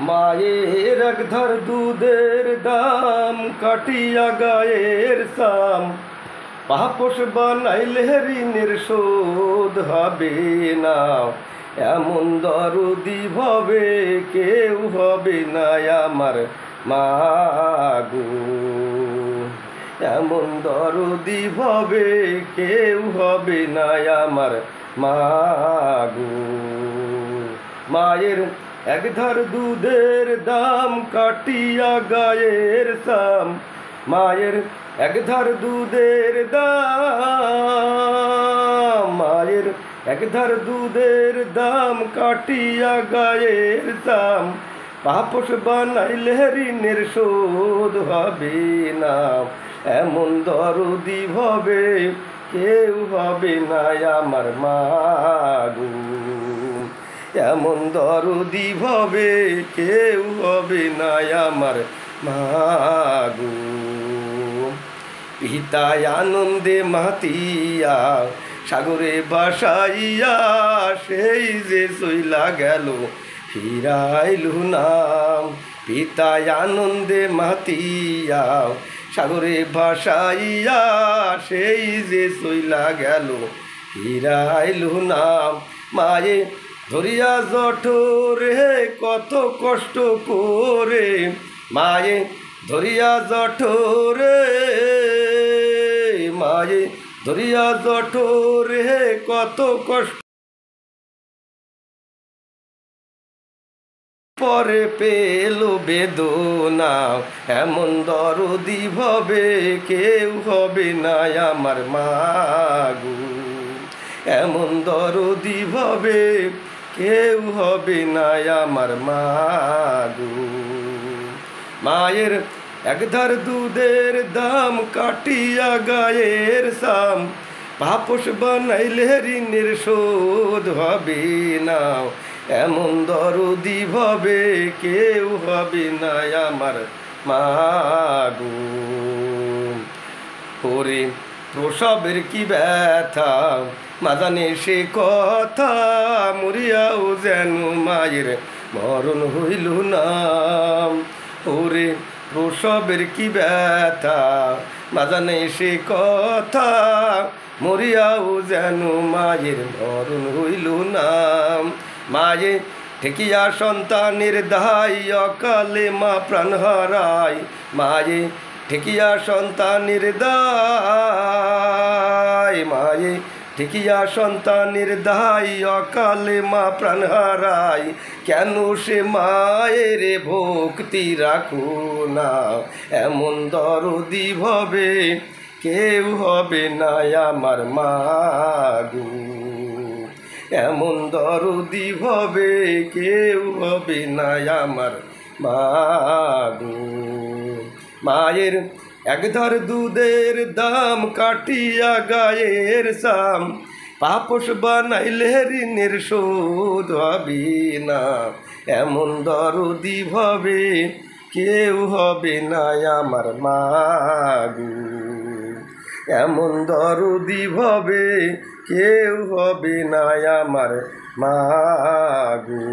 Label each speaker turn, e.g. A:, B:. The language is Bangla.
A: মায়ের একধার দুধের দাম কাটিয়া গায়ের সাম পাপোশ বানাইলে ঋণের শোধ হবে না। এমন দরদি ভবে কেউ হবে না আমার মাগো। এমন দরদি ভবে কেউ হবে না আমার মাগো। মায়ের একধার দুধের দাম কাটিয়া গায়ের সাম, মায়ের একধার দুধের দাম, মায়ের একধার দুধের দাম কাটিয়া গায়ের সাম পাপোশ বানাইলে ঋণের শোধ হবে না। এমন দরদি ভবে কেউ হবে না আমার মাগো। এমন দরদি ভবে কেউ হবে না আমার মাগো। পিতায় আনন্দে মাতিয়া সাগরে বাসাইয়া সেই যে চইলা গেল ফিরাইলু নাম। পিতায় আনন্দে মাতিয়া সাগরে ভাসাইয়া সেই যে চইলা গেল ফিরাইলু নাম। মায়ে ধরিয়া জঠরে কত কষ্ট করে, মায়ে ধরিয়া জঠরে, মায়ে ধরিয়া জঠরে কত কষ্ট পরে পেল বেদনা। এমন দরদি ভবে কেউ হবে না আমার মাগো। এমন দরদি ভবে কেউ হবে না আমার মাগো। মায়ের একধার দুধের দাম কাটিয়া গায়ের সাম পাপোশ বানাইলে ঋণের শোধ হবে না। এমন দরদি ভবে কেউ হবে না আমার মাগো। ওরে প্রসবের কি ব্যথা মা জানে সে কথা, মরিয়াও যেন মায়ের মরণ হইল না। ওরে প্রসবের কি ব্যথা মা জানে সে কথা, মরিয়াও যেন মায়ের মরণ হইল না। মায়ে ঠেকিয়া সন্তানের দায় অকালে মা প্রাণ হারায়। মায়ে ঠেকিয়া সন্তানের দায়, মায়ে ঠেকিয়া সন্তানের দায় অকালে মা প্রাণ হারায়। কেন সে মায়ের ভক্তি রাখো না। এমন দরদি ভবে কেউ হবে না আমার মাগো। এমন দরদি ভবে কেউ হবে না আমার মাগো। মায়ের একধার দুধের দাম কাটিয়া গায়ের সাম পাপোশ বানাইলে ঋণের শোধ হবে না। এমন দরদি ভবে কেউ হবে না আমার মাগো। এমন দরদি ভবে কেউ হবে না আমার মাগো।